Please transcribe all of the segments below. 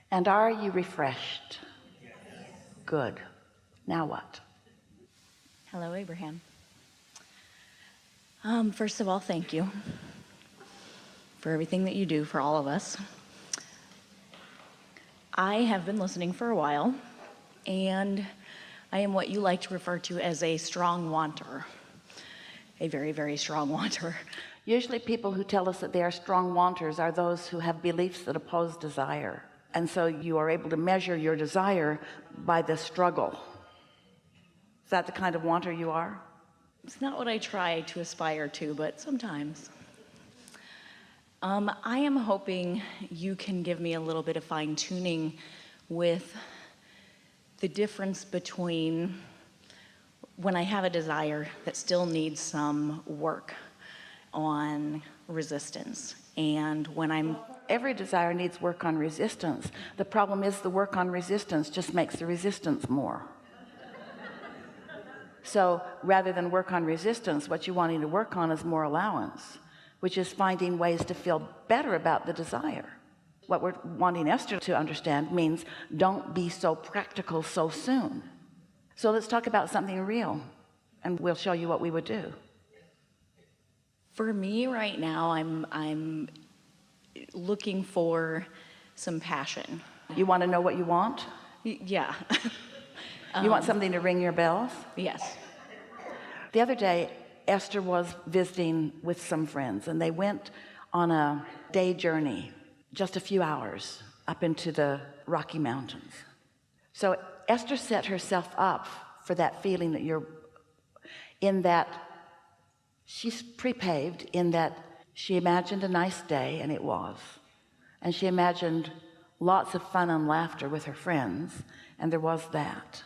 And are you refreshed? Good. Now what? Hello, Abraham. First of all, thank you for everything that you do for all of us. I have been listening for a while, and I am what you like to refer to as a strong wanter. A very, very strong wanter. Usually people who tell us that they are strong wanters are those who have beliefs that oppose desire. And so you are able to measure your desire by the struggle. Is that the kind of wanter you are? It's not what I try to aspire to, but sometimes. I am hoping you can give me a little bit of fine-tuning with the difference between when I have a desire that still needs some work on resistance, and when every desire needs work on resistance. The problem is the work on resistance just makes the resistance more. So rather than work on resistance, what you're wanting to work on is more allowance, which is finding ways to feel better about the desire. What we're wanting Esther to understand means don't be so practical so soon. So let's talk about something real, and we'll show you what we would do. For me right now, I'm looking for some passion. You want to know what you want? Yeah. You want something to ring your bells? Yes. The other day, Esther was visiting with some friends, and they went on a day journey, just a few hours, up into the Rocky Mountains. So Esther set herself up for that feeling that you're in, that she's pre-paved, in that she imagined a nice day, and it was. And she imagined lots of fun and laughter with her friends, and there was that.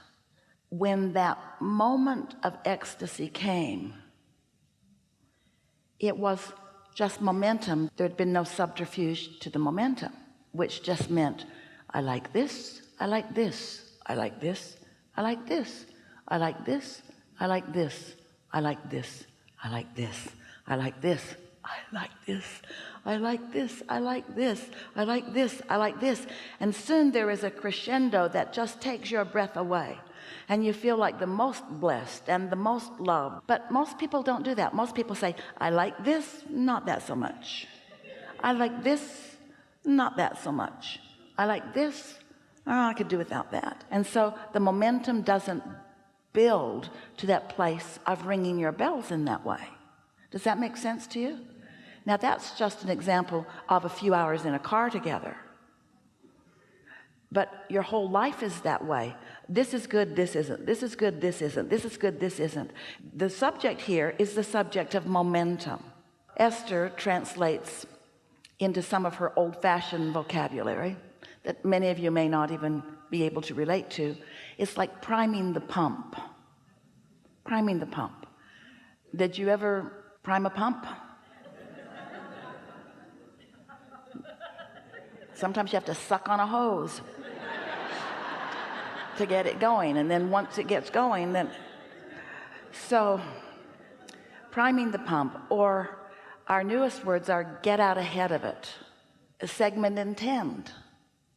When that moment of ecstasy came, it was just momentum. There had been no subterfuge to the momentum, which just meant, I like this, I like this, I like this, I like this, I like this, I like this, I like this, I like this, I like this, I like this, I like this, I like this, I like this, I like this. And soon there is a crescendo that just takes your breath away. And you feel like the most blessed and the most loved. But most people don't do that. Most people say, I like this, not that so much. I like this, not that so much. I like this, oh, I could do without that. And so the momentum doesn't build to that place of ringing your bells in that way. Does that make sense to you? Now that's just an example of a few hours in a car together. But your whole life is that way. This is good, this isn't. This is good, this isn't. This is good, this isn't. The subject here is the subject of momentum. Esther translates into some of her old-fashioned vocabulary that many of you may not even be able to relate to. It's like priming the pump. Priming the pump. Did you ever prime a pump? Sometimes you have to suck on a hose to get it going, and then once it gets going, then so priming the pump, or our newest words are get out ahead of it, segment intend,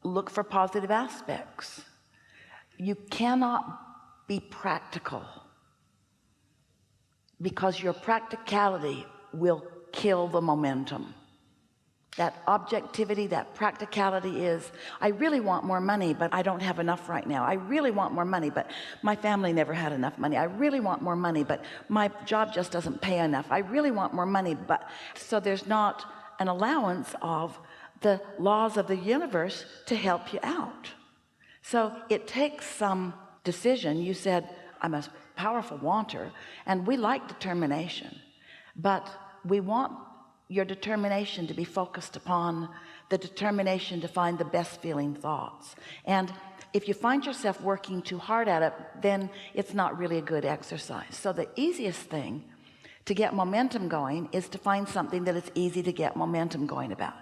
look for positive aspects. You cannot be practical because your practicality will kill the momentum. That objectivity, that practicality is, I really want more money, but I don't have enough right now. I really want more money, but my family never had enough money. I really want more money, but my job just doesn't pay enough. I really want more money, but so there's not an allowance of the laws of the universe to help you out. So it takes some decision. You said, I'm a powerful wanter, and we like determination, but we want your determination to be focused upon the determination to find the best feeling thoughts. And if you find yourself working too hard at it, then it's not really a good exercise. So the easiest thing to get momentum going is to find something that it's easy to get momentum going about.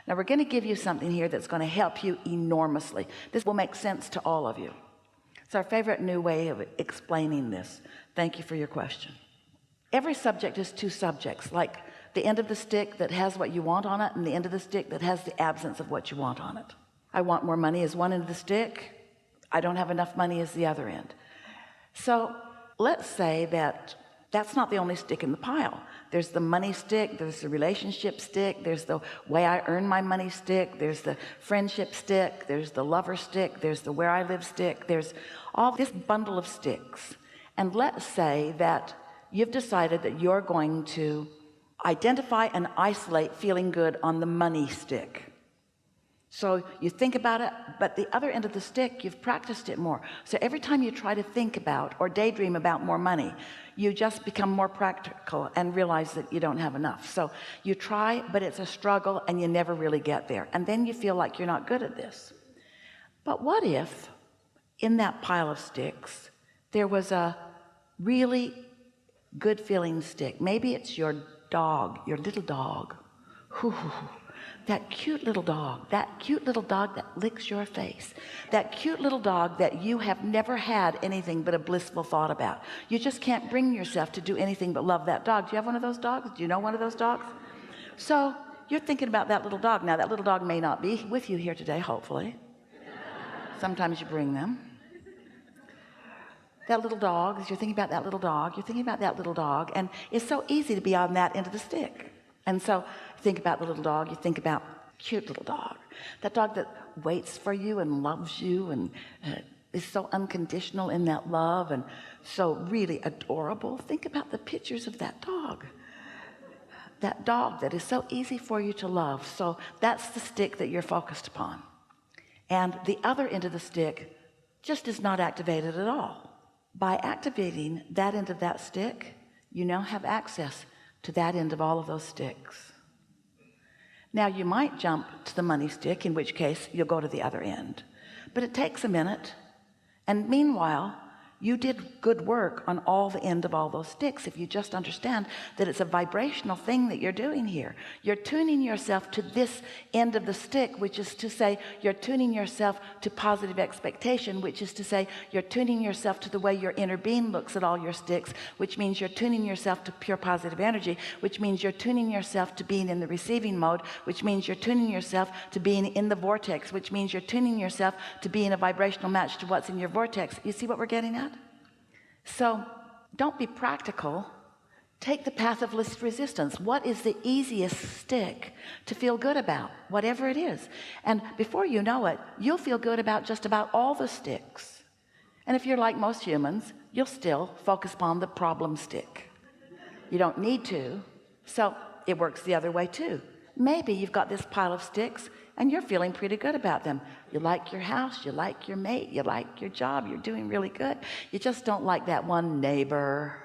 Now we're going to give you something here that's going to help you enormously. This will make sense to all of you. It's our favorite new way of explaining this. Thank you for your question. Every subject is two subjects, like the end of the stick that has what you want on it and the end of the stick that has the absence of what you want on it. I want more money is one end of the stick. I don't have enough money is the other end. So let's say that that's not the only stick in the pile. There's the money stick, there's the relationship stick, there's the way I earn my money stick, there's the friendship stick, there's the lover stick, there's the where I live stick, there's all this bundle of sticks. And let's say that you've decided that you're going to identify and isolate feeling good on the money stick. So you think about it, but the other end of the stick, you've practiced it more. So every time you try to think about or daydream about more money, you just become more practical and realize that you don't have enough. So you try, but it's a struggle and you never really get there. And then you feel like you're not good at this. But what if in that pile of sticks, there was a really good feeling stick? Maybe it's your dog, your little dog. That cute little dog that licks your face, that cute little dog that you have never had anything but a blissful thought about. You just can't bring yourself to do anything but love that dog. Do you have one of those dogs? Do you know one of those dogs? So you're thinking about that little dog. Now that little dog may not be with you here today, hopefully. Sometimes you bring them. That little dog, as you're thinking about that little dog, you're thinking about that little dog, and it's so easy to be on that end of the stick. And so you think about the little dog, you think about cute little dog, that dog that waits for you and loves you and is so unconditional in that love and so really adorable. Think about the pictures of that dog that is so easy for you to love. So that's the stick that you're focused upon. And the other end of the stick just is not activated at all. By activating that end of that stick, you now have access to that end of all of those sticks. Now you might jump to the money stick, in which case you'll go to the other end, but it takes a minute. And meanwhile, you did good work on all the end of all those sticks. If you just understand that it's a vibrational thing that you're doing here, you're tuning yourself to this end of the stick, which is to say you're tuning yourself to positive expectation, which is to say you're tuning yourself to the way your inner being looks at all your sticks, which means you're tuning yourself to pure positive energy, which means you're tuning yourself to being in the receiving mode, which means you're tuning yourself to being in the vortex, which means you're tuning yourself to being a vibrational match to what's in your vortex. You see what we're getting at? So don't be practical. Take the path of least resistance. What is the easiest stick to feel good about? Whatever it is. And before you know it, you'll feel good about just about all the sticks. And if you're like most humans, you'll still focus upon the problem stick. You don't need to. So it works the other way too. Maybe you've got this pile of sticks and you're feeling pretty good about them. You like your house, you like your mate, you like your job, you're doing really good. You just don't like that one neighbor.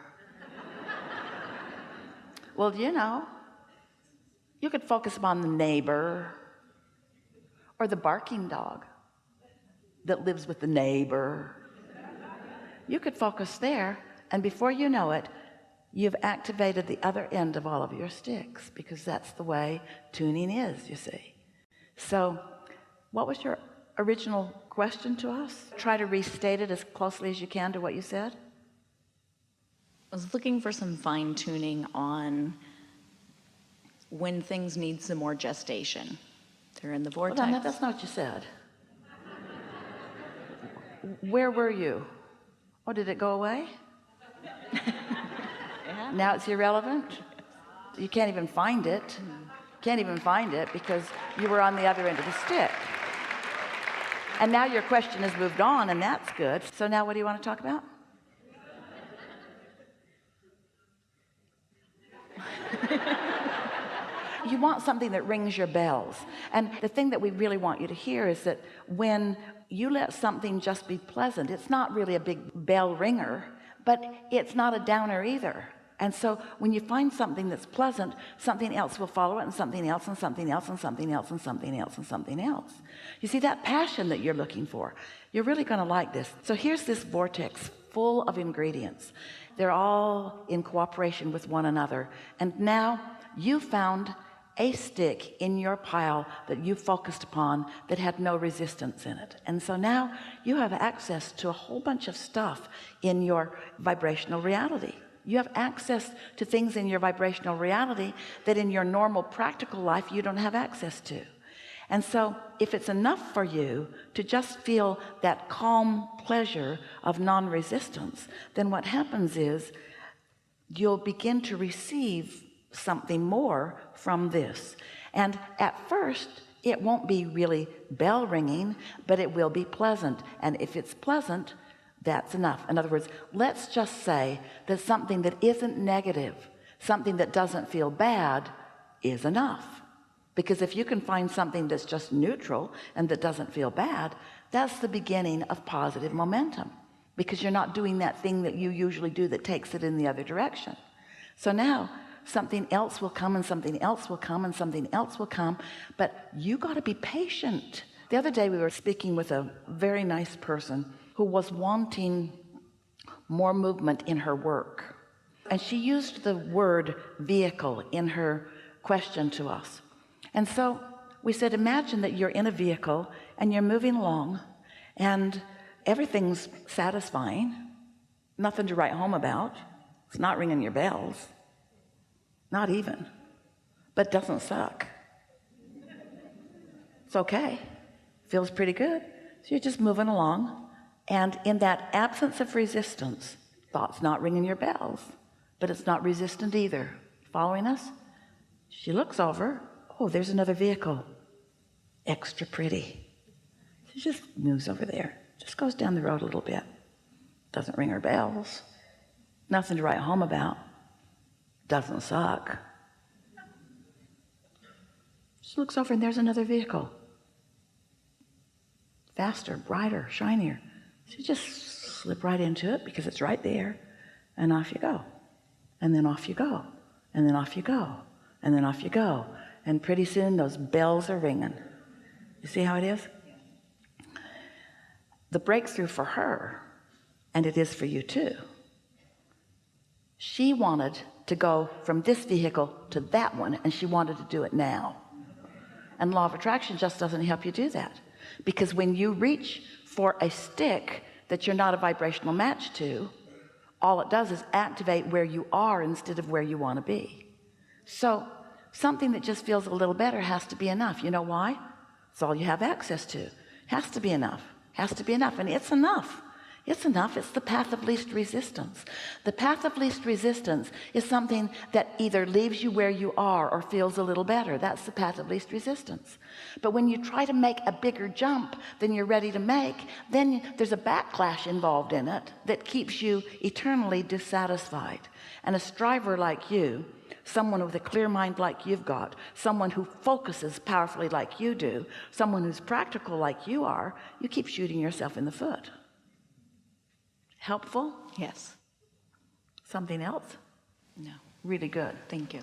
Well, you know, you could focus upon the neighbor or the barking dog that lives with the neighbor. You could focus there, and before you know it, you've activated the other end of all of your sticks, because that's the way tuning is, you see. So what was your original question to us? Try to restate it as closely as you can to what you said. I was looking for some fine-tuning on when things need some more gestation. They're in the vortex. Hold on, that's not what you said. Where were you? Oh, did it go away? Yeah. Now it's irrelevant? You can't even find it. Can't even find it because you were on the other end of the stick. And now your question has moved on, and that's good. So now what do you want to talk about? You want something that rings your bells. And the thing that we really want you to hear is that when you let something just be pleasant, it's not really a big bell ringer, but it's not a downer either. And so when you find something that's pleasant, something else will follow it, and something else, and something else, and something else, and something else, and something else. You see, that passion that you're looking for, you're really going to like this. So here's this vortex full of ingredients. They're all in cooperation with one another. And now you found a stick in your pile that you focused upon that had no resistance in it. And so now you have access to a whole bunch of stuff in your vibrational reality. You have access to things in your vibrational reality that in your normal practical life you don't have access to. And so if it's enough for you to just feel that calm pleasure of non-resistance, then what happens is you'll begin to receive something more from this. And at first it won't be really bell ringing, but it will be pleasant. And if it's pleasant, that's enough. In other words, let's just say that something that isn't negative, something that doesn't feel bad, is enough. Because if you can find something that's just neutral and that doesn't feel bad, that's the beginning of positive momentum, because you're not doing that thing that you usually do that takes it in the other direction. So now something else will come, and something else will come, and something else will come, but you got to be patient. The other day we were speaking with a very nice person who was wanting more movement in her work, and she used the word vehicle in her question to us. And so we said, imagine that you're in a vehicle and you're moving along and everything's satisfying, nothing to write home about, it's not ringing your bells, not even, but doesn't suck. It's okay, feels pretty good. So you're just moving along, and in that absence of resistance, thought's not ringing your bells, but it's not resistant either. Following us? She looks over, oh, there's another vehicle, extra pretty. She just moves over there, just goes down the road a little bit, doesn't ring her bells, nothing to write home about, doesn't suck. She looks over and there's another vehicle, faster, brighter, shinier. So you just slip right into it because it's right there, and off you go, and then off you go, and then off you go, and then off you go, and pretty soon those bells are ringing. You see how it is? The breakthrough for her, and it is for you too, she wanted to go from this vehicle to that one, and she wanted to do it now. And law of attraction just doesn't help you do that, because when you reach for a stick that you're not a vibrational match to, all it does is activate where you are instead of where you want to be. So something that just feels a little better has to be enough. You know why? It's all you have access to. Has to be enough, has to be enough, and it's enough. It's enough. It's the path of least resistance. The path of least resistance is something that either leaves you where you are or feels a little better. That's the path of least resistance. But when you try to make a bigger jump than you're ready to make, then there's a backlash involved in it that keeps you eternally dissatisfied. And a striver like you, someone with a clear mind like you've got, someone who focuses powerfully like you do, someone who's practical like you are, you keep shooting yourself in the foot. Helpful? Yes. Something else? No. Really good. Thank you.